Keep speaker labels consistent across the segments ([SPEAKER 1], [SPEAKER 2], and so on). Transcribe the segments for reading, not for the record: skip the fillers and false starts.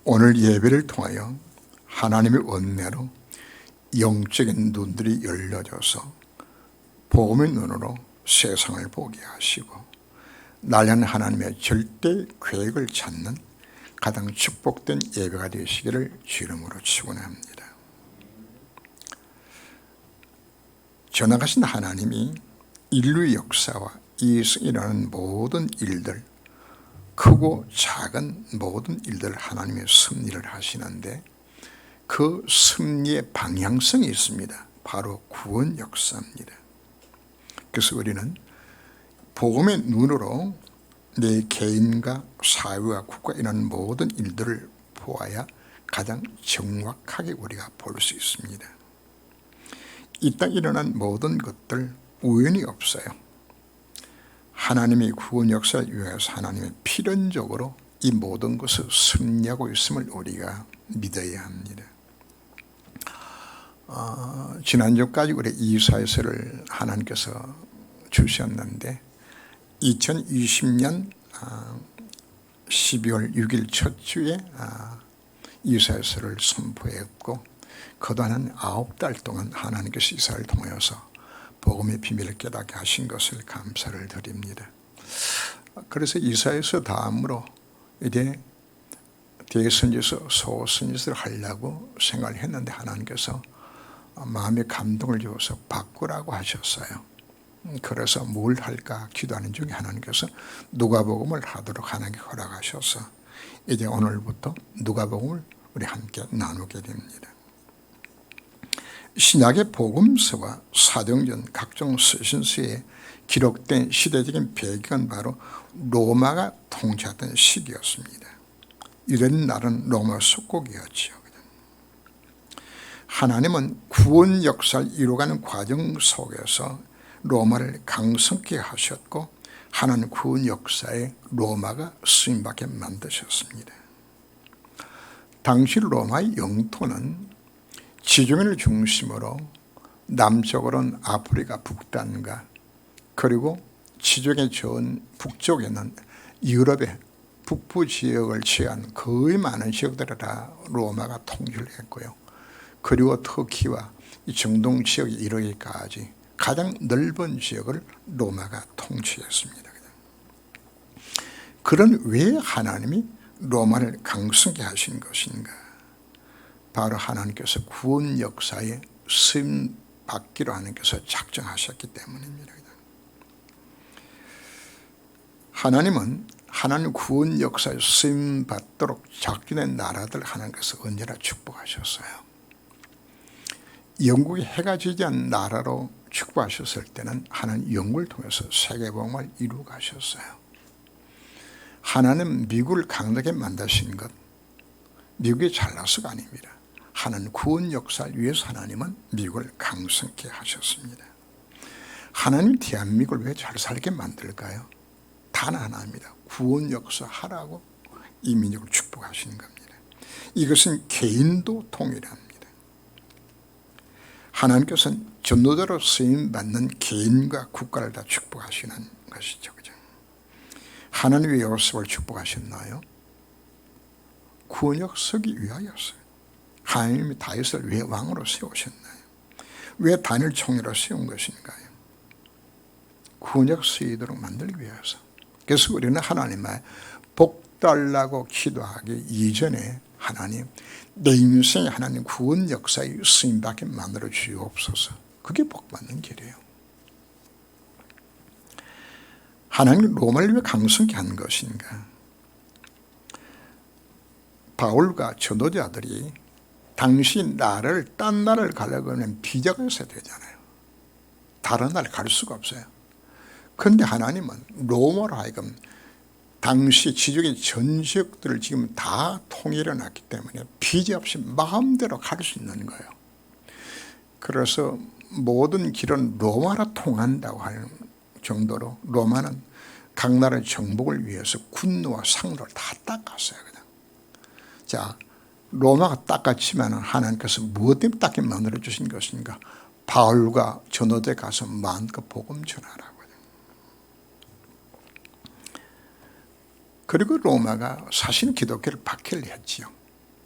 [SPEAKER 1] 오늘 예배를 통하여 하나님의 은혜로 영적인 눈들이 열려져서 복음의 눈으로 세상을 보게 하시고 날려는 하나님의 절대 계획을 찾는 가장 축복된 예배가 되시기를 주 이름으로 축원합니다. 전능하신 하나님이 인류의 역사와 이에서 일어나는 모든 일들, 크고 작은 모든 일들 하나님의 섭리를 하시는데 그 섭리의 방향성이 있습니다. 바로 구원 역사입니다. 그래서 우리는 복음의 눈으로 내 개인과 사회와 국가에 일어나는 모든 일들을 보아야 가장 정확하게 우리가 볼 수 있습니다. 이 땅에 일어난 모든 것들 우연이 없어요. 하나님의 구원 역사를 위해서 하나님의 필연적으로 이 모든 것을 섭리하고 있음을 우리가 믿어야 합니다. 지난주까지 우리 이사야서를 하나님께서 주셨는데 2020년 12월 6일 첫 주에 이사야서를 선포했고 그동안 9달 동안 하나님께서 이사야를 통하여서 복음의 비밀을 깨닫게 하신 것을 감사를 드립니다. 그래서 이사야서 다음으로 이제 대선지서 소선지서를 하려고 생각을 했는데 하나님께서 마음의 감동을 주어서 바꾸라고 하셨어요. 그래서 뭘 할까 기도하는 중에 하나님께서 누가복음을 하도록 하나님께 허락하셔서 이제 오늘부터 누가복음을 우리 함께 나누게 됩니다. 신약의 복음서와 사도행전 각종 서신서에 기록된 시대적인 배경은 바로 로마가 통치하던 시기였습니다. 이런 날은 로마 속국이었죠. 하나님은 구원 역사를 이루어가는 과정 속에서 로마를 강성케 하셨고 하나님 구원 역사에 로마가 쓰임받게 만드셨습니다. 당시 로마의 영토는 지중해를 중심으로 남쪽으로는 아프리카 북단과 그리고 지중해 전 북쪽에는 유럽의 북부 지역을 제한 거의 많은 지역들을 다 로마가 통치를 했고요. 그리고 터키와 이 중동 지역에 이르기까지 가장 넓은 지역을 로마가 통치했습니다. 그런 왜 하나님이 로마를 강성케 하신 것인가? 바로 하나님께서 구원 역사에 쓰임 받기로 하나님께서 작정하셨기 때문입니다. 하나님은 하나님 구원 역사에 쓰임 받도록 작정된 나라들 하나님께서 언제나 축복하셨어요. 영국이 해가 지지 않는 나라로 축복하셨을 때는 하나님 영국을 통해서 세계복음을 이루어 가셨어요. 하나님 미국을 강하게 만드신 것 미국이 잘나서가 아닙니다. 하나님 구원 역사를 위해서 하나님은 미국을 강성케 하셨습니다. 하나님 대한민국을 왜 잘 살게 만들까요? 단 하나입니다. 구원 역사 하라고 이 민족을 축복하시는 겁니다. 이것은 개인도 동일합니다. 하나님께서는 전도자로 쓰임받는 개인과 국가를 다 축복하시는 것이죠. 그죠? 하나님 왜 요셉을 축복하셨나요? 구원역 서기 위하였어요. 하나님이 다윗을 왜 왕으로 세우셨나요? 왜 다니엘 총리로 세운 것인가요? 구원역 서이도록 만들기 위해서. 그래서 우리는 하나님의 복 달라고 기도하기 이전에 하나님 내 인생에 하나님 구원 역사에 쓰임받게 만들어 주옵소서. 그게 복받는 길이에요. 하나님 로마를 왜 강성케 한 것인가? 바울과 전도자들이 당시 나라를 딴 나라를 가려고 하면 비자가 있어야 되잖아요. 다른 나라를 갈 수가 없어요. 그런데 하나님은 로마로 하여금 당시 지중해 전 지역들을 지금 다 통일해 놨기 때문에 비자 없이 마음대로 갈 수 있는 거예요. 그래서 모든 길은 로마로 통한다고 하는 정도로 로마는 각 나라의 정복을 위해서 군노와 상노를 다 닦았어요. 그냥. 자, 로마가 닦았지만 하나님께서 무엇 때문에 닦게 만들어 주신 것인가? 바울과 전도대 가서 마음껏 복음 전하라고. 그리고 로마가 사실 기독교를 박해를 했지요.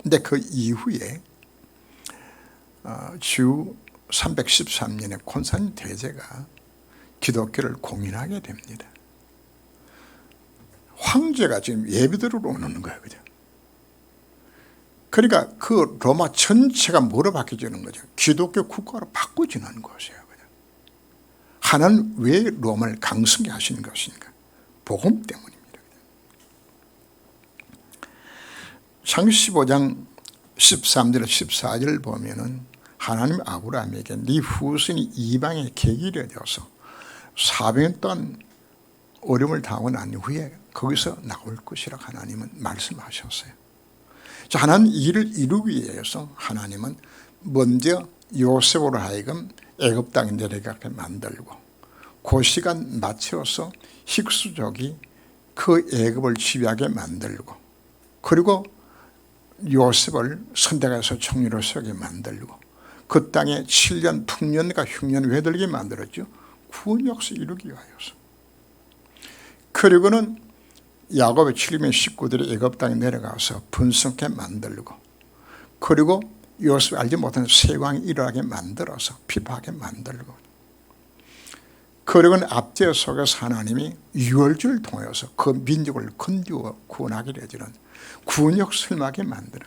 [SPEAKER 1] 근데 그 이후에 주 313년에 콘스탄틴 대제가 기독교를 공인하게 됩니다. 황제가 지금 예배드리러 오는 거예요. 그죠? 그러니까 그 로마 전체가 뭐로 바뀌어지는 거죠? 기독교 국가로 바꿔지는 것이에요. 그죠? 하나는 왜 로마를 강성하게 하시는 것인가? 복음 때문입니다. 창세기 15장 13절 14절 보면은 하나님 아브라함에게 네 후손이 이방의 계기가 되어서 400년 동안 어려움을 당하고 난 후에 거기서 나올 것이라 하나님은 말씀하셨어요. 자, 하나님 이를 이루기 위해서 하나님은 먼저 요셉으로 하여금 애굽 땅에 내려가게 만들고 그 시간 맞춰서 힉수족이 그 애굽을 지배하게 만들고 그리고 요셉을 선대가서 총리로 서게 만들고 그 땅에 7년 풍년과 흉년 외들게 만들었죠. 구원 역사 이루기 위하여서. 그리고는 야곱의 7명 식구들이 애굽 땅에 내려가서 분성케 만들고 그리고 요셉이 알지 못하는 세왕이 일어나게 만들어서 피파하게 만들고 그리고는 압제 속에서 하나님이 유월주를 통해서 그 민족을 건지워 구원하게 되어지는 구원역 설마게 만드는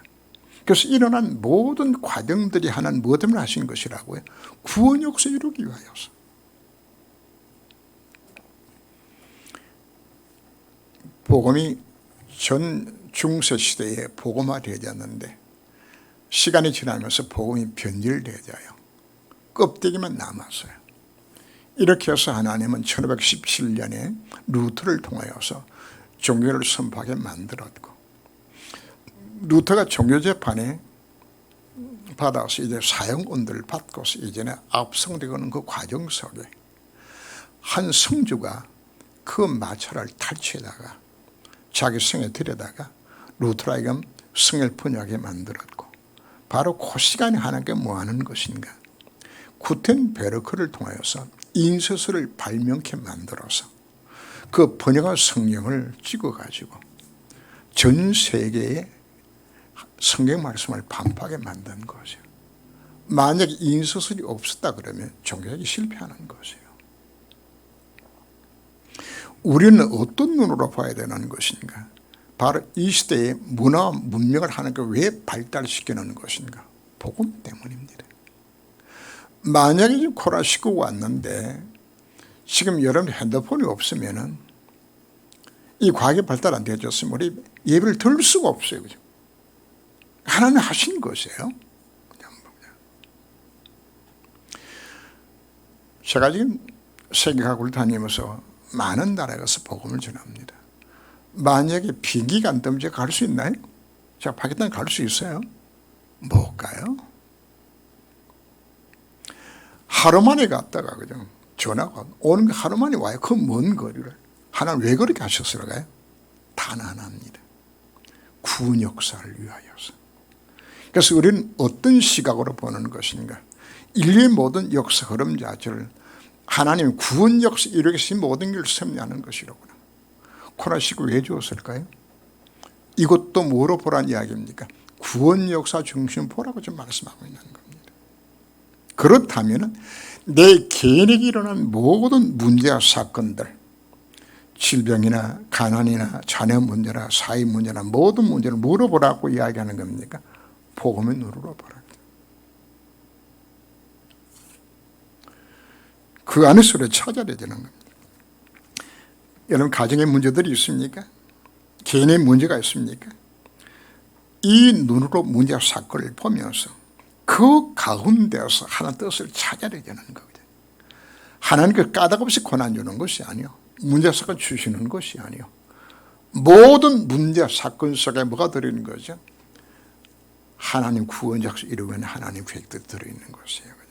[SPEAKER 1] 그래서 일어난 모든 과정들이 하나는 무엇 때문에 하신 것이라고요? 구원역사 이루기 위하여서. 복음이 전 중세 시대에 복음화되어졌는데 시간이 지나면서 복음이 변질되어져요. 껍데기만 남았어요. 이렇게 해서 하나님은 1517년에 루터를 통하여서 종교를 선포하게 만들었고 루터가 종교재판에 받아서 이제 사형운들을 받고서 이전에 압송되는 그 과정 속에 한 성주가 그 마차를 탈취에다가 자기 성에 들여다가 루터라에게 성을 번역하게 만들었고 바로 그 시간에 하나님께 뭐 하는 것인가? 구텐베르크를 통하여서 인서술을 발명케 만들어서 그 번역한 성경을 찍어가지고 전 세계에 성경 말씀을 반박하게 만든 것이에요. 만약에 인서술이 없었다 그러면 종교학이 실패하는 것이에요. 우리는 어떤 눈으로 봐야 되는 것인가? 바로 이 시대의 문화와 문명을 하나님께 왜 발달시키는 것인가? 복음 때문입니다. 만약에 지금 코로나19가 왔는데 지금 여러분 핸드폰이 없으면은 이 과학이 발달 안 되어졌으면 우리 예배를 들을 수가 없어요. 그죠? 하나님 하신 것이에요. 제가 지금 세계각을 다니면서 많은 나라에 가서 복음을 전합니다. 만약에 비행기가 안 뜨면 제가 갈 수 있나요? 제가 파키스탄에 갈 수 있어요? 못 가요. 하루 만에 갔다가 그냥 전화가 오는 게 하루 만에 와요. 그 먼 거리를. 하나님 왜 그렇게 하셨을까요? 단 하나입니다. 구원 역사를 위하여서. 그래서 우리는 어떤 시각으로 보는 것인가? 인류의 모든 역사 흐름 자체를 하나님의 구원 역사 이루기 위해서 모든 걸 섭리하는 것이로구나. 코로나19 왜 주었을까요? 이것도 뭐로 보라는 이야기입니까? 구원 역사 중심 보라고 지금 말씀하고 있는 겁니다. 그렇다면 내 개인에게 일어난 모든 문제와 사건들, 질병이나 가난이나 자녀 문제나 사회 문제나 모든 문제를 물어보라고 이야기하는 겁니까? 복음의 눈으로 보라. 그 안에서 찾아야 되는 겁니다. 여러분 가정에 문제들이 있습니까? 개인의 문제가 있습니까? 이 눈으로 문제와 사건을 보면서 그 가운데서 하나님 뜻을 찾아야 되는 거거든요. 하나님께 까닭없이 고난 주는 것이 아니요. 문제 사건 주시는 것이 아니요. 모든 문제 사건 속에 뭐가 들어있는 거죠? 하나님 구원 약속 이루면 하나님 계획도 들어있는 것이에요.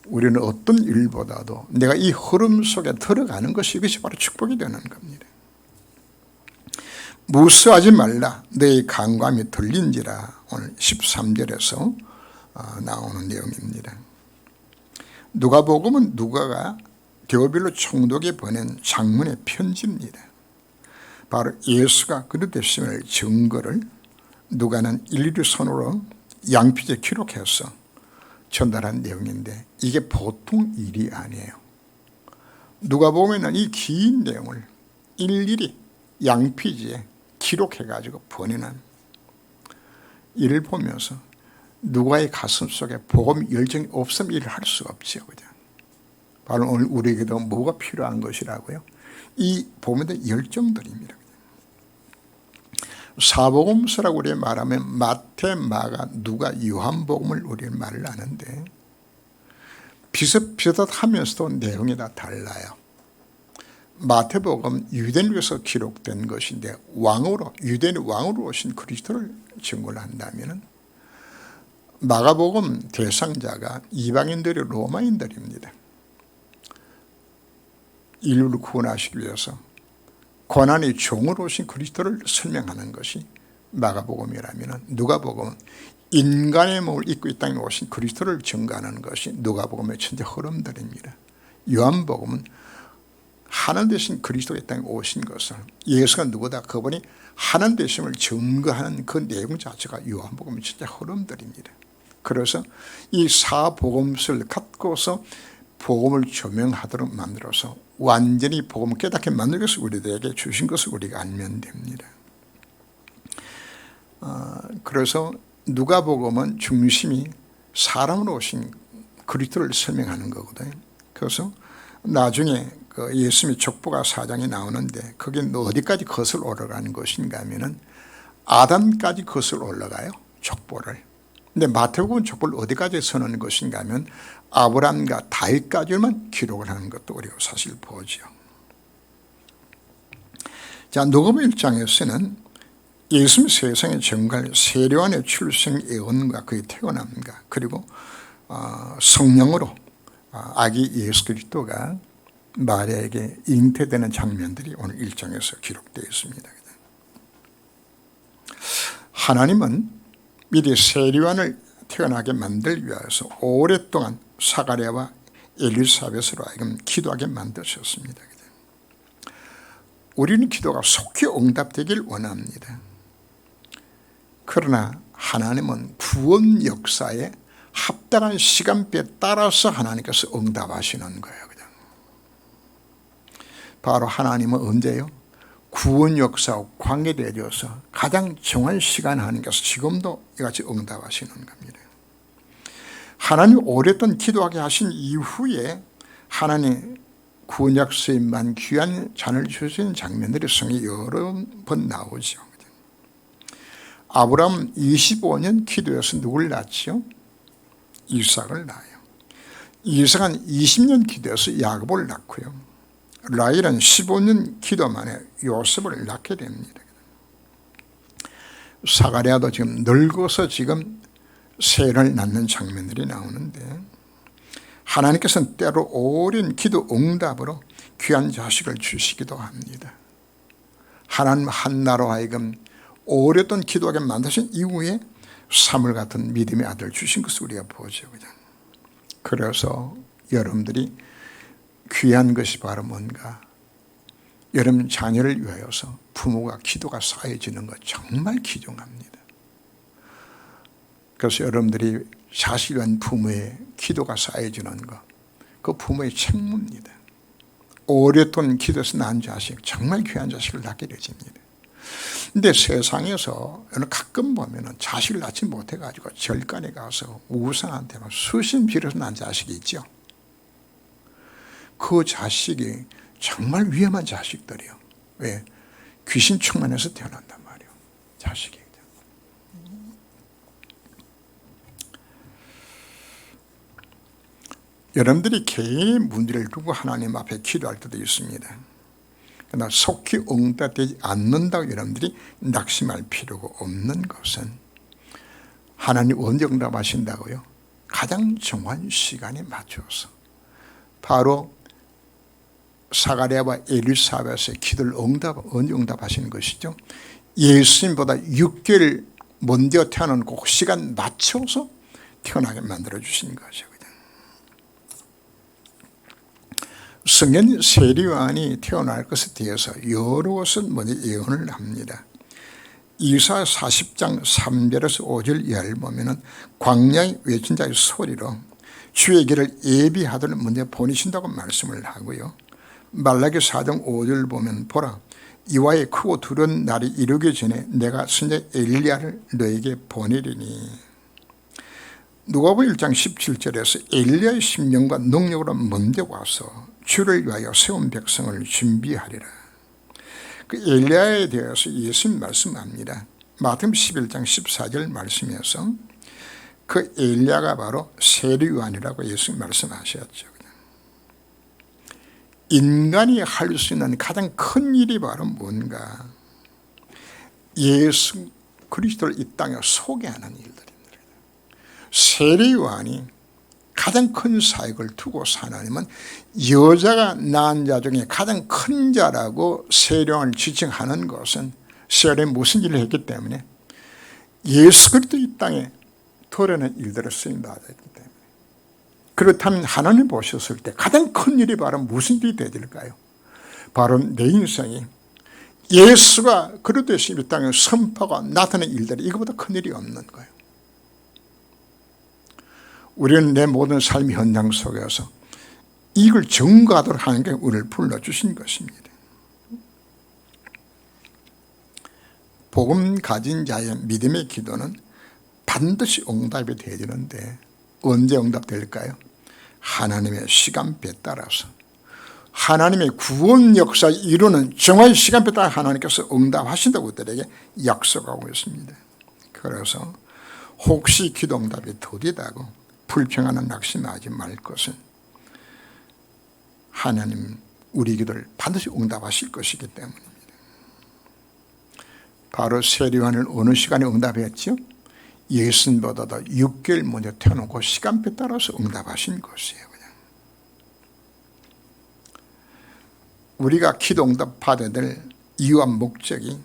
[SPEAKER 1] 우리는 어떤 일보다도 내가 이 흐름 속에 들어가는 것이 이것이 바로 축복이 되는 겁니다. 무수하지 말라 너의 간감이 들린지라 오늘 13절에서 나오는 내용입니다. 누가복음은 누가가 데오빌로 총독에 보낸 장문의 편지입니다. 바로 예수가 그릇 되심을 증거를 누가는 일일이 손으로 양피지에 기록해서 전달한 내용인데 이게 보통 일이 아니에요. 누가 보면은 이 긴 내용을 일일이 양피지에 기록해 가지고 보내는 이를 보면서 누가의 가슴 속에 복음 열정이 없으면 일을 할 수가 없죠. 그죠? 바로 오늘 우리에게도 뭐가 필요한 것이라고요? 이 복음의 열정들입니다. 사복음서라고 우리 말하면 마태, 마가, 누가, 요한복음을 우리 말을 하는데 비슷비슷하면서도 내용이 다 달라요. 마태복음 유대인에서 기록된 것인데 유대인의 왕으로 오신 그리스도를 증거를 한다면 마가복음 대상자가 이방인들이 로마인들입니다. 인류를 구원하시기 위해서 고난의 종으로 오신 그리스도를 설명하는 것이 마가복음이라면 누가복음은 인간의 몸을 입고 이 땅에 오신 그리스도를 증거하는 것이 누가복음의 천재 흐름들입니다. 요한복음은 하나님 되신 그리스도가 이 땅에 오신 것을 예수가 누구다 그분이 하나님 되심을 증거하는 그 내용 자체가 요한복음의 천재 흐름들입니다. 그래서 이 사복음서를 갖고서 복음을 조명하도록 만들어서 완전히 복음을 깨닫게 만든 것을 우리들에게 주신 것을 우리가 알면 됩니다. 그래서 누가복음은 중심이 사람으로 오신 그리스도를 설명하는 거거든요. 그래서 나중에 그 예수님의 족보가 4장이 나오는데 그게 어디까지 거슬러 올라가는 것인가 하면은 아담까지 거슬러 올라가요. 족보를. 근데 마태복음은 족보를 어디까지 써놓는 것인가 하면 아브라함과 다윗까지만 기록을 하는 것도 우리가 사실 보죠. 자, 누가복음 1장에서는 예수님 세상에 증거할 세례요한의 출생 예언과 그의 태어남과 그리고 성령으로 아기 예수 그리스도가 마리아에게 잉태되는 장면들이 오늘 1장에서 기록되어 있습니다. 하나님은 미리 세례요한을 태어나게 만들기 위해서 오랫동안 사가랴와 엘리사벳으로 하여금 기도하게 만드셨습니다. 우리는 기도가 속히 응답되길 원합니다. 그러나 하나님은 구원 역사에 합당한 시간표에 따라서 하나님께서 응답하시는 거예요. 그냥. 바로 하나님은 언제요? 구원 역사와 관계되어서 가장 정한 시간 하나님께서 지금도 이같이 응답하시는 겁니다. 하나님 오랫동안 기도하게 하신 이후에 하나님 구원 역사에만 귀한 잔을 주시는 장면들이 성경에 여러 번 나오죠. 아브라함 25년 기도해서 누굴 낳았죠? 이삭을 낳아요. 이삭은 20년 기도해서 야곱을 낳고요. 라헬은 15년 기도 만에 요셉을 낳게 됩니다. 사가랴도 지금 늙어서 지금 새를 낳는 장면들이 나오는데 하나님께서는 때로 오랜 기도 응답으로 귀한 자식을 주시기도 합니다. 하나님 한나로 하여금 오랫동안 기도하게 만드신 이후에 사물 같은 믿음의 아들을 주신 것을 우리가 보죠. 그래서 여러분들이 귀한 것이 바로 뭔가 여러분 자녀를 위하여서 부모가 기도가 쌓여지는 것 정말 귀중합니다. 그래서 여러분들이 자식을 위한 부모의 기도가 쌓여지는 것, 그 부모의 책무입니다. 오랫동안 기도해서 낳은 자식, 정말 귀한 자식을 낳게 되집니다. 근데 세상에서 가끔 보면은 자식을 낳지 못해가지고 절간에 가서 우상한테 막 수신 빌어서 낳은 자식이 있죠. 그 자식이 정말 위험한 자식들이요. 왜? 귀신 충만해서 태어난단 말이에요. 자식이. 여러분들이 개인의 문제를 두고 하나님 앞에 기도할 때도 있습니다. 그러나 속히 응답되지 않는다고 여러분들이 낙심할 필요가 없는 것은 하나님 언제 응답하신다고요? 가장 정한 시간에 맞춰서 바로 사가랴와 엘리사벳의 기도를 언제 응답하시는 것이죠? 예수님보다 6개월 먼저 태어난 그 시간 맞춰서 태어나게 만들어 주신 거죠. 성년 세리요한이 태어날 것에 대해서 여러 곳은 먼저 예언을 합니다. 이사 40장 3절에서 5절 이하를 보면 광야에 외친 자의 소리로 주의 길을 예비하도록 먼저 보내신다고 말씀을 하고요. 말라기 4장 5절 보면 보라 이와의 크고 두려운 날이 이르기 전에 내가 선자 엘리야를 너에게 보내리니. 누가복음 1장 17절에서 엘리야의 심령과 능력으로 먼저 와서 주를 위하여 세운 백성을 준비하리라. 그 엘리야에 대해서 예수님 말씀합니다. 마태복음 11장 14절 말씀에서 그 엘리야가 바로 세리요한이라고 예수님 말씀하셨죠. 인간이 할 수 있는 가장 큰 일이 바로 뭔가? 예수 그리스도를 이 땅에 소개하는 일들입니다. 세리요한이 가장 큰 사역을 두고 사나님은 여자가 낳은 자 중에 가장 큰 자라고 세리요한을 지칭하는 것은 세리요한이 무슨 일을 했기 때문에 예수 그리스도 이 땅에 도려낸 일들을 쓰임받았기 때문에. 그렇다면 하나님 보셨을 때 가장 큰 일이 바로 무슨 일이 되실까요? 바로 내 인생이 예수가 그리스도의 이 땅에 선포가 나타낸 일들이 이거보다 큰 일이 없는 거예요. 우리는 내 모든 삶의 현장 속에서 이걸 증거하도록 하는 게 우리를 불러주신 것입니다. 복음 가진 자의 믿음의 기도는 반드시 응답이 되지는데 언제 응답될까요? 하나님의 시간표에 따라서 하나님의 구원 역사 이루는 정확히 시간표에 따라 하나님께서 응답하신다고 우리들에게 약속하고 있습니다. 그래서 혹시 기도 응답이 더디다고 불평하는 낙심하지 말 것은 하나님 우리 기도를 반드시 응답하실 것이기 때문입니다. 바로 세리요한을 어느 시간에 응답했죠? 예수님보다도 6개월 먼저 태어나고 시간표에 따라서 응답하신 것이에요. 그냥. 우리가 기도 응답 받아야 될 이유와 목적이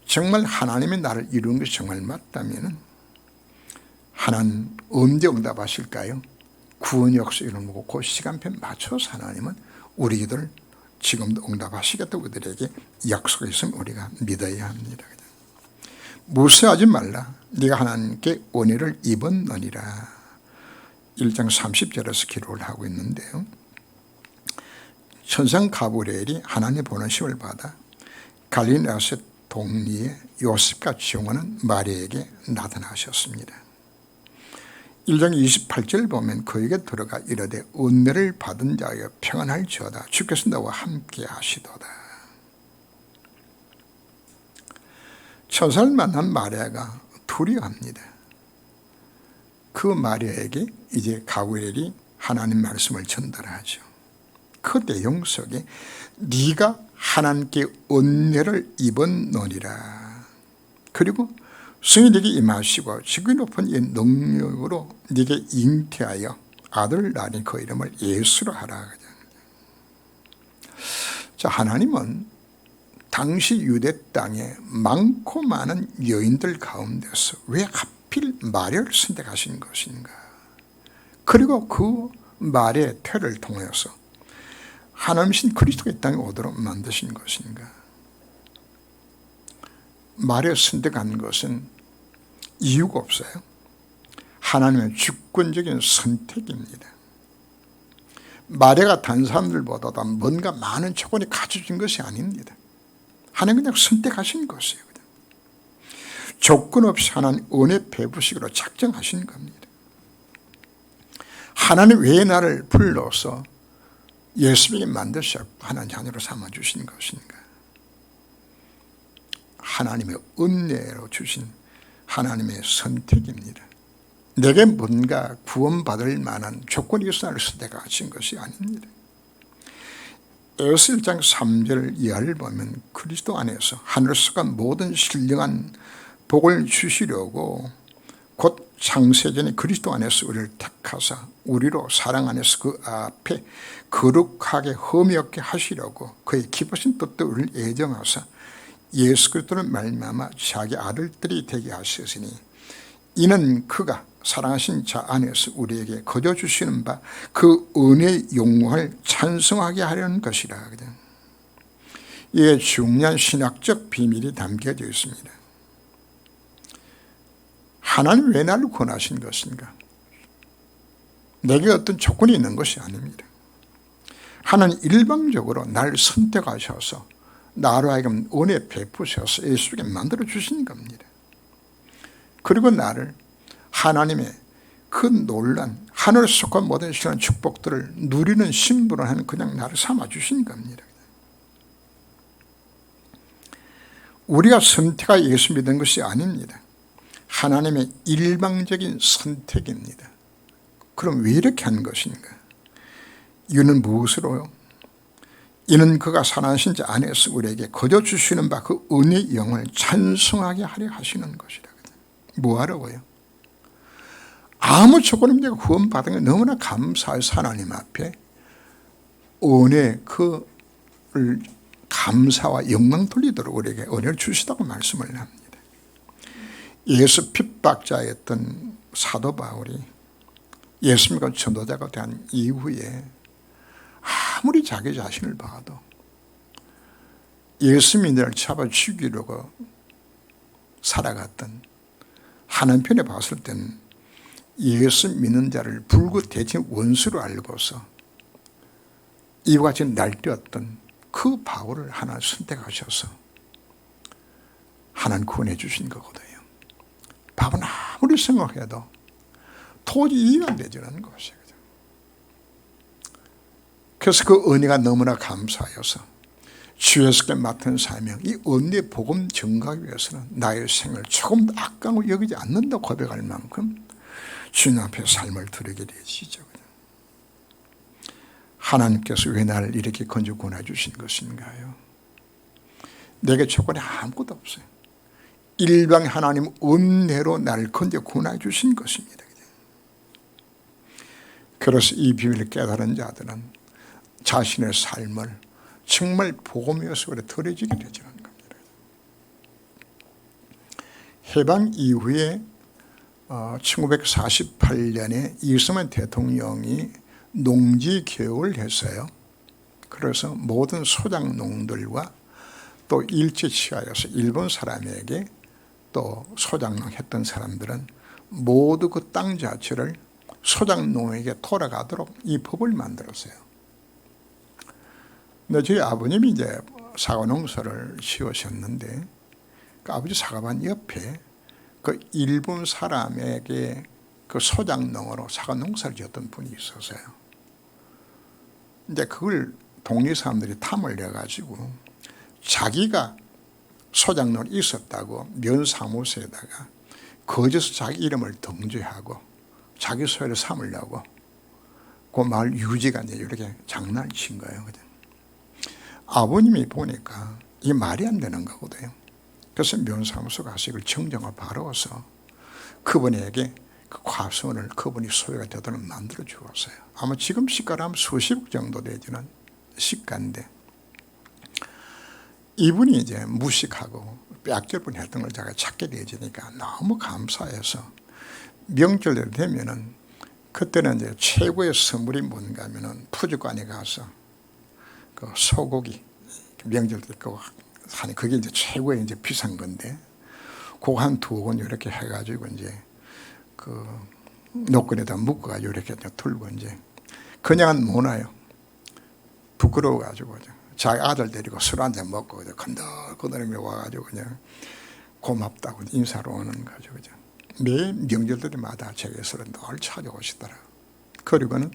[SPEAKER 1] 정말 하나님의 나를 이루는 것이 정말 맞다면 하나님 언제 응답하실까요? 구원 역사 이런 거고 그 시간표에 맞춰서 하나님은 우리 기도를 지금도 응답하시겠다고 우리들에게 약속이 있으면 우리가 믿어야 합니다. 무서워하지 말라. 네가 하나님께 은혜를 입었느니라. 1장 30절에서 기록을 하고 있는데요. 천상 가브리엘이 하나님의 보내심을 받아 갈릴리아서 동리에 요셉과 지용하는 마리아에게 나타나셨습니다. 1장 28절 보면 그에게 들어가 이르되 은혜를 받은 자여 평안할지어다 주께서 너와 함께 하시도다. 천사를 만난 마리아가 두려워합니다. 그 마리아에게 이제 가브리엘이 하나님 말씀을 전달하죠. 그 내용 속에 네가 하나님께 은혜를 입었느니라. 그리고 성이 네게 임하시고 지극히 높은 이 능력으로 네게 잉태하여 아들을 낳으니 그 이름을 예수로 하라. 자, 하나님은 당시 유대 땅에 많고 많은 여인들 가운데서 왜 하필 마리아를 선택하신 것인가? 그리고 그 마리아의 태를 통해서 하나님이신 그리스도가 이 땅에 오도록 만드신 것인가? 마리아 선택한 것은 이유가 없어요. 하나님의 주권적인 선택입니다. 마리아가 다른 사람들보다 뭔가 많은 조건이 갖춰진 것이 아닙니다. 하나님 그냥 선택하신 것이에요. 조건 없이 하나님 은혜 베푸시기로 작정하신 겁니다. 하나님 왜 나를 불러서 예수님에게 만드셨고 하나님 자녀로 삼아주신 것인가? 하나님의 은혜로 주신 하나님의 선택입니다. 내게 뭔가 구원받을 만한 조건이 있어 나를 선택하신 것이 아닙니다. 에베소 1장 3절 이하를 보면 그리스도 안에서 하늘에서 모든 신령한 복을 주시려고 곧 창세전에 그리스도 안에서 우리를 택하사 우리로 사랑 안에서 그 앞에 거룩하게 흠이 없게 하시려고 그의 기쁘신 뜻도 우리를 애정하사 예수 그리스도를 말미암아 자기 아들들이 되게 하셨으니 이는 그가 사랑하신 자 안에서 우리에게 거저 주시는 바 그 은혜의 영광을 찬송하게 하려는 것이라. 이에 중요한 신학적 비밀이 담겨져 있습니다. 하나님 왜 나를 구원하신 것인가? 내게 어떤 조건이 있는 것이 아닙니다. 하나님 일방적으로 나를 선택하셔서 나로 하여금 은혜 베푸셔서 예수께 만들어 주신 겁니다. 그리고 나를 하나님의 그 놀란 하늘에 속한 모든 신한 축복들을 누리는 신분을 하는 그냥 나를 삼아 주신 겁니다. 우리가 선택하여 예수 믿은 것이 아닙니다. 하나님의 일방적인 선택입니다. 그럼 왜 이렇게 한 것인가? 이유는 무엇으로요? 이는 그가 사랑하신 자 안에서 우리에게 거저 주시는 바 그 은혜의 영을 찬송하게 하려 하시는 것이라. 뭐하라고요? 아무 조건 없이 구원받은 게 너무나 감사해서 하나님 앞에 은혜 그를 감사와 영광 돌리도록 우리에게 은혜를 주시다고 말씀을 합니다. 예수 핍박자였던 사도 바울이 예수 믿고 전도자가 된 이후에 아무리 자기 자신을 봐도 예수 믿는 잡아 죽이려고 살아갔던 한편에 봤을 때는 예수 믿는 자를 불구대신 원수로 알고서 이와 같이 날뛰었던 그 바울을 하나 선택하셔서 하나님 구원해 주신 거거든요. 바울은 아무리 생각해도 도저히 이해가 안 되지 않는 것이에요. 그래서 그 은혜가 너무나 감사하여서 주 예수께 맡은 사명, 이 은혜 복음 증가하기 위해서는 나의 생을 조금 더 악하고 여기지 않는다 고백할 만큼 주님 앞에 삶을 드리게 되시죠. 하나님께서 왜 나를 이렇게 건져 구원해 주신 것인가요? 내게 조건이 아무것도 없어요. 일방 하나님 은혜로 나를 건져 구원해 주신 것입니다. 그래서 이 비밀을 깨달은 자들은 자신의 삶을 정말 복음의 속에 들여지게 되지는 겁니다. 해방 이후에 1948년에 이승만 대통령이 농지 개혁을 했어요. 그래서 모든 소작농들과 또 일제치하여서 일본 사람에게 또 소작농했던 사람들은 모두 그 땅 자체를 소작농에게 돌아가도록 이 법을 만들었어요. 근데 저희 아버님이 이제 사과농사를 지으셨는데 그 아버지 사과반 옆에 그 일본 사람에게 그 소작농으로 사과농사를 지었던 분이 있었어요. 이제 그걸 동네 사람들이 탐을 내가지고 자기가 소작농이 있었다고 면사무소에다가 거기서 자기 이름을 등재하고 자기 소유를 삼으려고 그 마을 유지가 이제 이렇게 장난을 친 거예요. 아버님이 보니까 이게 말이 안 되는 거거든요. 그래서 면사무소 가서 이걸 정정을 바로서 그분에게 그 과수원을 그분이 소유가 되도록 만들어 주었어요. 아마 지금 시가로 하면 수십억 정도 되지는 시가인데 이분이 이제 무식하고 빽질 뻔했던 걸 제가 찾게 되어지니까 너무 감사해서 명절이 되면은 그때는 이제 최고의 선물이 뭔가 하면은 푸주관에 가서 그 소고기 명절 때 그거 하니 그게 이제 최고의 이제 비싼 건데 그거 한 2건 이렇게 해가지고 이제 그 노끈에다 묶어가지고 이렇게 들고 이제 그냥은 못 와요. 부끄러워가지고 자기 아들 데리고 술 한잔 먹고 건들건들며 와가지고 그냥 고맙다고 인사로 오는 거죠. 그죠? 매 명절 때마다 제게서는 늘 찾아오시더라. 그리고는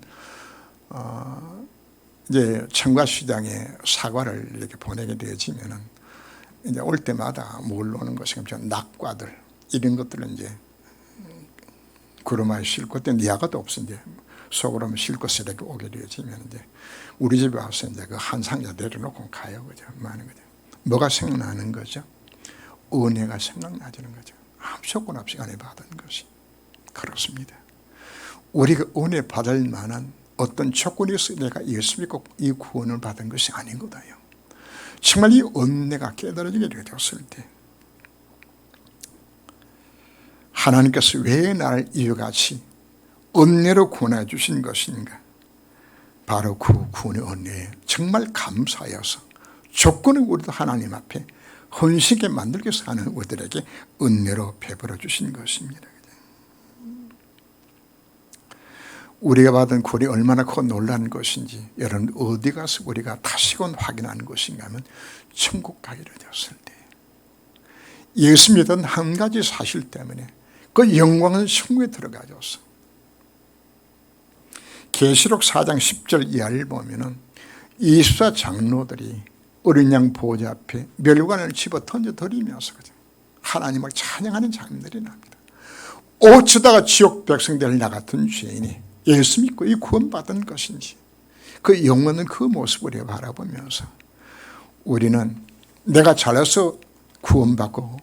[SPEAKER 1] 이제 청과시장에 사과를 이렇게 보내게 되어지면은 이제 올 때마다 뭘 오는 것이 낙과들 이런 것들은 이제 구름에 싣고 그때 니아가도 없어 이제 속으로 싣고 이렇게 오게 되어지면 이제 우리 집에 와서 이제 그 한 상자 내려놓고 가요, 그죠? 많은 거죠. 뭐가 생각나는 거죠? 은혜가 생각나지는 거죠. 아무 조건 없이 은혜 받은 것이 그렇습니다. 우리가 은혜 받을 만한 어떤 조건이 있어 내가 예수 믿고 이 구원을 받은 것이 아닌 거다요. 정말 이 은혜가 깨달아지게 되었을 때 하나님께서 왜 나를 이와 같이 은혜로 구원해 주신 것인가? 바로 그 구원의 은혜에 정말 감사하여서 조건을 우리도 하나님 앞에 헌신하게 만들기 위해서 하는 우리들에게 은혜로 베풀어 주신 것입니다. 우리가 받은 구원이 얼마나 크고 놀라운 것인지 여러분 어디 가서 우리가 다시금 확인하는 것인가 하면 천국 가기로 되었을 때 예수 믿은 한 가지 사실 때문에 그 영광은 천국에 들어가져서 계시록 4장 10절 이하를 보면은 24 장로들이 어린 양 보좌 앞에 멸관을 집어 던져 드리면서 하나님을 찬양하는 장면들이 납니다. 어쩌다가 지옥 백성들 나 같은 죄인이 예수 믿고 이 구원받은 것인지 그 영원한 그 모습을 바라보면서 우리는 내가 잘해서 구원받고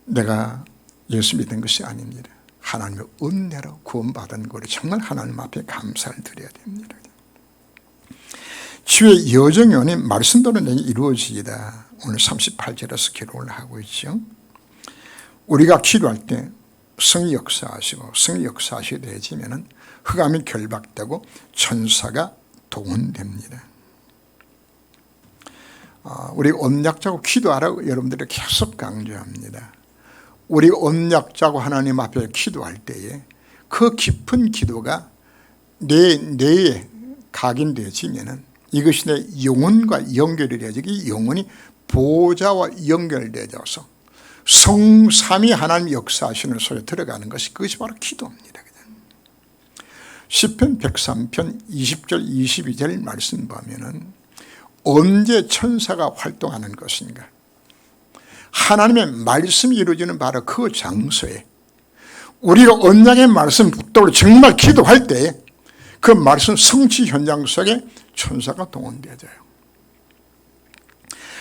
[SPEAKER 1] 내가 예수 믿은 것이 아닙니다. 하나님의 은혜로 구원받은 것이 정말 하나님 앞에 감사를 드려야 됩니다. 주의 여정연이 말씀대로 이루어지이다. 오늘 38절에서 기록을 하고 있죠. 우리가 기도할 때 성이 역사하시고 성이 역사하시게 되지면은 흑암이 결박되고 천사가 동원됩니다. 우리 언약자고 기도하라고 여러분들이 계속 강조합니다. 우리 언약자고 하나님 앞에 기도할 때에 그 깊은 기도가 뇌에 각인되어지면은 이것이 내 영혼과 연결이 되어서 이 영혼이 보좌와 연결되어서 성삼위 하나님 역사하시는 속에 들어가는 것이 그것이 바로 기도입니다. 시편 103편 20절 22절 말씀 보면은 언제 천사가 활동하는 것인가? 하나님의 말씀이 이루어지는 바로 그 장소에 우리가 언약의 말씀 붙들고 정말 기도할 때 그 말씀 성취 현장 속에 천사가 동원되어져요.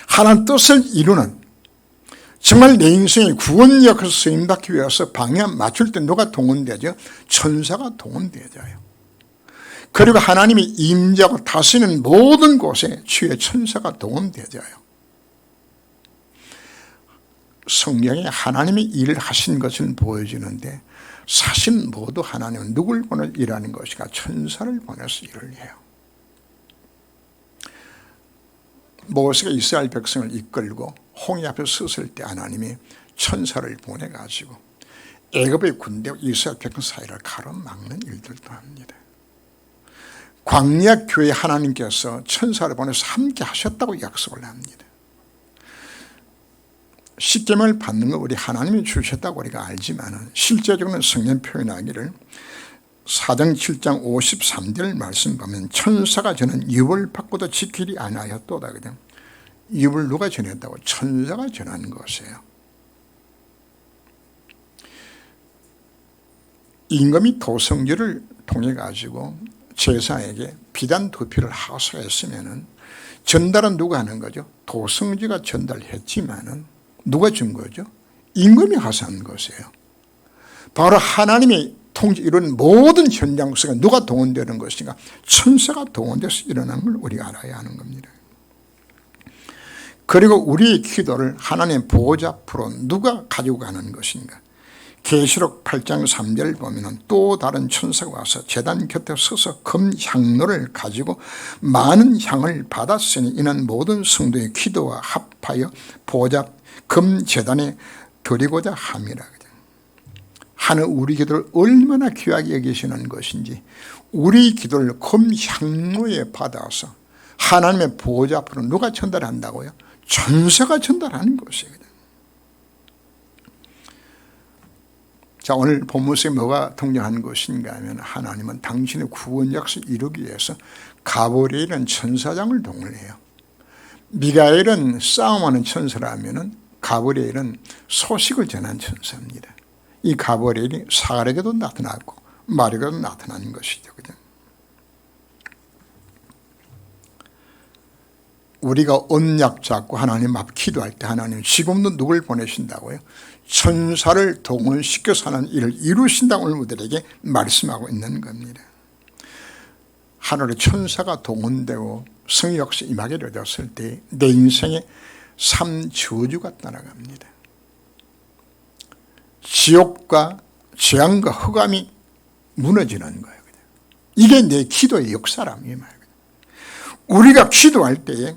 [SPEAKER 1] 하나님 뜻을 이루는 정말 내 인생의 구원 역에서 쓰임받기 위해서 방향 맞출 때 누가 동원되죠? 천사가 동원되어져요. 그리고 하나님이 임재하고 다스리는 모든 곳에 주의 천사가 동원되어져요. 성경에 하나님이 일을 하신 것을 보여주는데 사실 모두 하나님은 누굴 보내 일하는 것이가 천사를 보내서 일을 해요. 모세가 이스라엘 백성을 이끌고 홍해 앞에 섰을 때 하나님이 천사를 보내가지고 애굽의 군대와 이스라엘 백성 사이를 가로막는 일들도 합니다. 광야 교회 하나님께서 천사를 보내서 함께 하셨다고 약속을 합니다. 십계명을 받는 거 우리 하나님이 주셨다고 우리가 알지만 실제적으로는 성경 표현하기를 4장 7장 53절 말씀 보면 천사가 저는 율을 받고도 지키리 아니하였도다. 율을 누가 전했다고? 천사가 전하는 것이에요. 임금이 도성질을 통해 가지고 제사에게 비단 2피를 하소했으면은 전달은 누가 하는 거죠? 도성지가 전달했지만은 누가 준 거죠? 임금이 하소한 것이에요. 바로 하나님의 통치 이런 모든 현장 속에 누가 동원되는 것인가? 천사가 동원돼서 일어난 걸 우리가 알아야 하는 겁니다. 그리고 우리의 기도를 하나님의 보호자 앞으로 누가 가지고 가는 것인가? 계시록 8장 3절 보면 또 다른 천사가 와서 제단 곁에 서서 금향로를 가지고 많은 향을 받았으니 이는 모든 성도의 기도와 합하여 보호자 금제단에 드리고자 함이라. 하는 우리 기도를 얼마나 귀하게 여기시는 것인지 우리 기도를 금향로에 받아서 하나님의 보호자 앞으로 누가 전달한다고요? 천사가 전달하는 것이에요. 자, 오늘 본문 속에 뭐가 등장하는 것인가 하면 하나님은 당신의 구원 약속을 이루기 위해서 가브리엘은 천사장을 동원해요. 미가엘은 싸움하는 천사라면 가브리엘은 소식을 전한 천사입니다. 이 가브리엘이 사가랴에게도 나타났고 마리아에게도 나타나는 것이죠. 그죠? 우리가 언약 잡고 하나님 앞 기도할 때 하나님 지금도 누굴 보내신다고요? 천사를 동원시켜서 하는 일을 이루신다고 우리들에게 말씀하고 있는 겁니다. 하늘에 천사가 동원되고 성의 역사 임하게 되었을 때 내 인생에 3저주가 따라갑니다. 지옥과 재앙과 흑암이 무너지는 거예요. 이게 내 기도의 역사라는 말이에요. 우리가 기도할 때에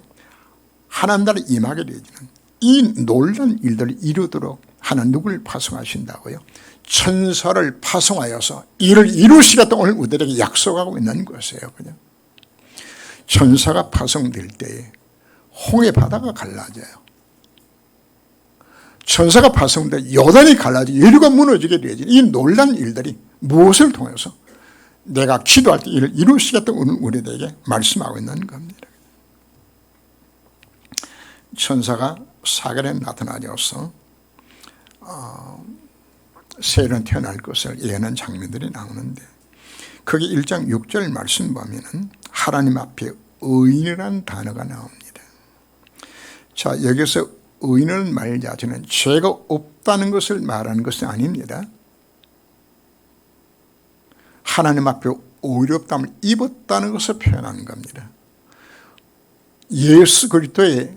[SPEAKER 1] 하나님 나라에 임하게 되어지는 이 놀라운 일들을 이루도록 하나님 누구를 파송하신다고요? 천사를 파송하여서 이를 이루시겠다 오늘 우리에게 약속하고 있는 것이에요. 그냥 천사가 파송될 때에 홍해 바다가 갈라져요. 천사가 파송돼 요단이 갈라지고 여리고가 무너지게 되지. 이 놀라운 일들이 무엇을 통해서 내가 기도할 때 이를 이루시겠다 오늘 우리에게 말씀하고 있는 겁니다. 천사가 사겔에 나타나셔서 세일은 태어날 것을 예언한 장면들이 나오는데 거기 1장 6절 말씀 보면은 하나님 앞에 의인이라는 단어가 나옵니다. 자, 여기서 의인은 말 자체는 죄가 없다는 것을 말하는 것은 아닙니다. 하나님 앞에 의롭다함을 입었다는 것을 표현하는 겁니다. 예수 그리스도의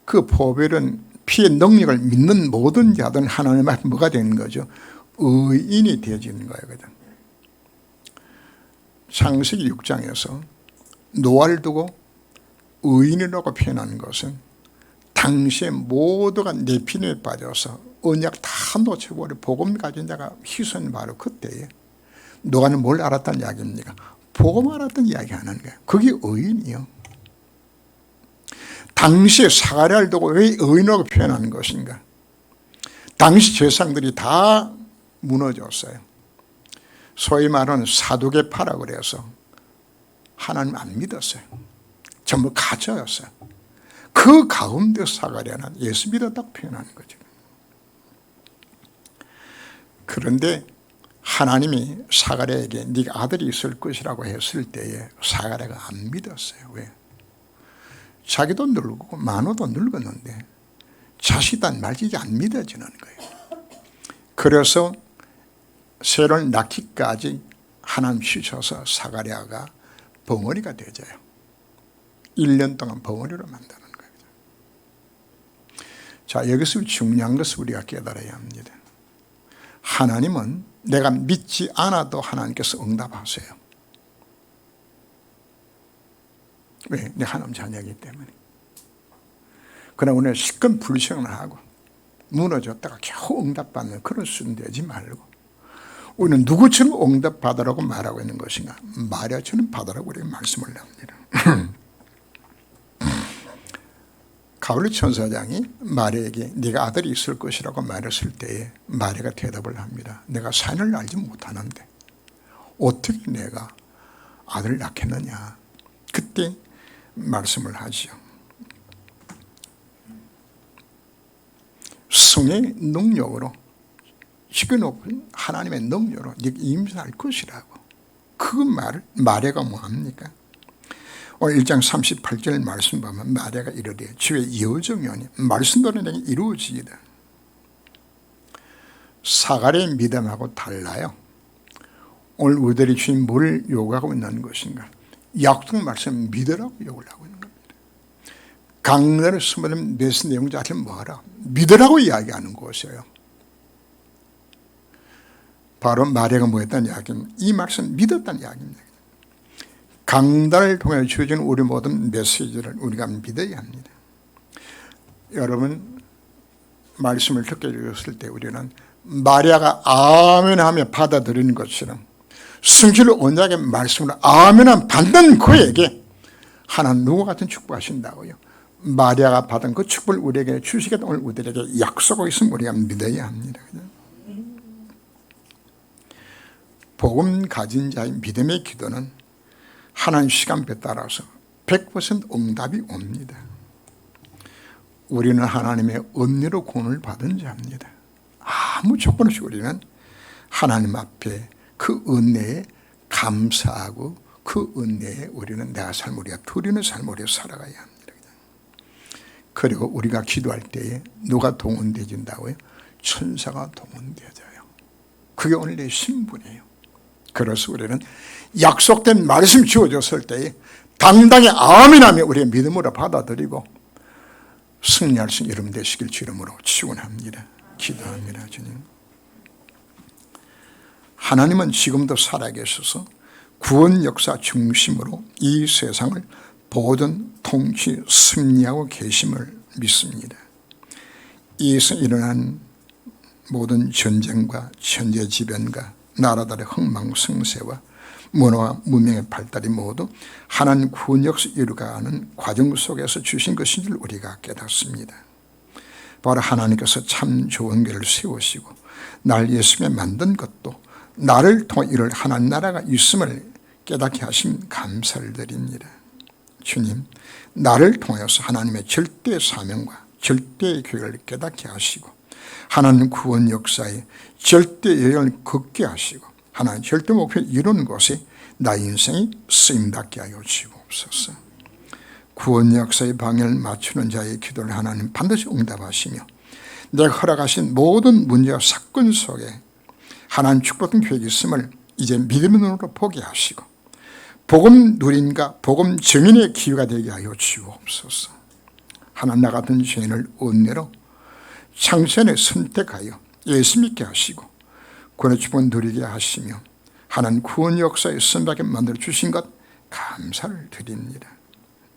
[SPEAKER 1] 그 보혈은 피의 능력을 믿는 모든 자들은 하나님 앞에 뭐가 되는 거죠? 의인이 되어지는 거거든. 창세기 6장에서 노아를 두고 의인이라고 표현하는 것은 당시에 모두가 내피에 빠져서 언약 다 놓쳐버려 복음 가진 자가 희생한 바로 그때에 노아는 뭘 알았다는 이야기입니까? 복음 알았던 이야기 하는 거예요. 그게 의인이요. 당시에 사가랴를 두고 왜 의인이라고 표현하는 것인가? 당시 제사장들이 다 무너졌어요. 소위 말하는 사두개파라고 그래서 하나님 안 믿었어요. 전부 가짜였어요. 그 가운데 사가랴는 예수 믿었다고 표현하는 거죠. 그런데 하나님이 사가랴에게 네가 아들이 있을 것이라고 했을 때에 사가랴가 안 믿었어요. 왜? 자기도 늙고 마누도 늙었는데 자식단 말지지 안 믿어지는 거예요. 그래서 새를 낳기까지 하나님 주셔서 사가랴가 벙어리가 되져요. 1년 동안 벙어리로 만드는 거예요. 자, 여기서 중요한 것을 우리가 깨달아야 합니다. 하나님은 내가 믿지 않아도 하나님께서 응답하세요. 왜? 내 하나님 자녀이기 때문에. 그러나 우리는 시건 불평을 하고 무너졌다가 겨우 응답받는 그런 수준 되지 말고 우리는 누구처럼 응답받으라고 말하고 있는 것인가? 마리아처럼 받으라고 우리가 말씀을 합니다. 가브리엘 천사장이 마리아에게 네가 아들이 있을 것이라고 말했을 때에 마리아가 대답을 합니다. 내가 사인을 알지 못하는데 어떻게 내가 아들을 낳겠느냐. 그때 말씀을 하죠. 성의 능력으로 지금 높은 하나님의 능력으로 네가 임신할 것이라고. 그 말을 마리아가 뭐합니까? 오늘 1장 38절 말씀 보면 마리아가 이르되 주의 여정연이 말씀대로 내게 이루어지이다. 사가랴의 믿음하고 달라요. 오늘 우리들이 주님 뭘 요구하고 있는 것인가? 약속 말씀 믿으라고 요구를 하고 있는 겁니다. 강단에 숨어있는 메시지 내용 자체는 뭐하라? 믿으라고 이야기하는 것이에요. 바로 마리아가 뭐 했다는 이야기는 이 말씀 믿었다는 이야기입니다. 강단을 통해 주어진 우리 모든 메시지를 우리가 믿어야 합니다. 여러분 말씀을 듣게 되었을 때 우리는 마리아가 아멘 하며 받아들이는 것처럼 성실로 언약의 말씀을 아멘한 받는 그에게 하나님 누구 같은 축복하신다고요. 마리아가 받은 그 축복을 우리에게 주시겠다 오늘 우리에게 약속하고 있으면 우리가 믿어야 합니다. 복음 가진 자의 믿음의 기도는 하나님 시간표에 따라서 100% 응답이 옵니다. 우리는 하나님의 은혜로 구원을 받은 자입니다. 아무 조건 없이 우리는 하나님 앞에 그 은혜에 감사하고 그 은혜에 우리는 내가 삶을 우리가 드리는 삶을 우리가 살아가야 합니다. 그리고 우리가 기도할 때에 누가 동원되어진다고요? 천사가 동원되어져요. 그게 오늘 내 신분이에요. 그래서 우리는 약속된 말씀 주어졌을 때에 당당히 아멘하며 우리의 믿음으로 받아들이고 승리할 수 있는 여러분 되시길 주 이름으로 축원합니다. 기도합니다. 주님. 하나님은 지금도 살아계셔서 구원 역사 중심으로 이 세상을 모든 통치 승리하고 계심을 믿습니다. 이에서 일어난 모든 전쟁과 천재지변과 나라들의 흥망성쇠와 문화와 문명의 발달이 모두 하나님 구원 역사 이루어가는 과정 속에서 주신 것인 줄 우리가 깨닫습니다. 바로 하나님께서 참 좋은 교회를 세우시고 날 예수님에 만든 것도 나를 통해 이룰 하나님 나라가 있음을 깨닫게 하신 감사를 드립니다. 주님, 나를 통해서 하나님의 절대 사명과 절대의 교회를 깨닫게 하시고 하나님 구원 역사에 절대 여행을 걷게 하시고 하나님 절대 목표를 이루는 곳에 나의 인생이 쓰임받게 하여 주옵소서. 구원 역사의 방향을 맞추는 자의 기도를 하나님 반드시 응답하시며 내가 허락하신 모든 문제와 사건 속에 하나님 축복된 계획이 있음을 이제 믿음의 눈으로 보게 하시고 복음 누린과 복음 증인의 기회가 되게 하여 주옵소서. 하나님 나 같은 죄인을 은혜로 창세전에 선택하여 예수 믿게 하시고 구원의 축복을 누리게 하시며 하나님 구원 역사에 선하게 만들어 주신 것 감사를 드립니다.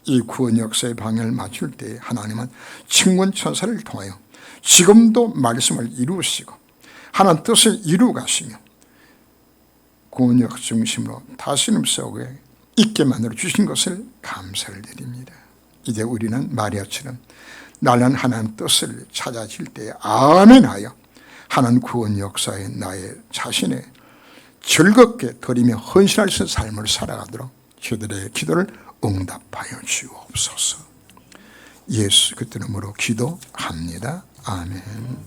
[SPEAKER 1] 이 구원 역사의 방향을 맞출 때 하나님은 친권 천사를 통하여 지금도 말씀을 이루시고 하나님 뜻을 이루어 가시며 구원 역사 중심으로 다스림 속에 있게 만들어 주신 것을 감사를 드립니다. 이제 우리는 마리아처럼 나는 하나님 뜻을 찾아질 때에 아멘하여 하나님 구원 역사에 나의 자신의 즐겁게 드리며 헌신할 수 있는 삶을 살아가도록 저들의 기도를 응답하여 주옵소서. 예수 그리스도 이름으로 기도합니다. 아멘.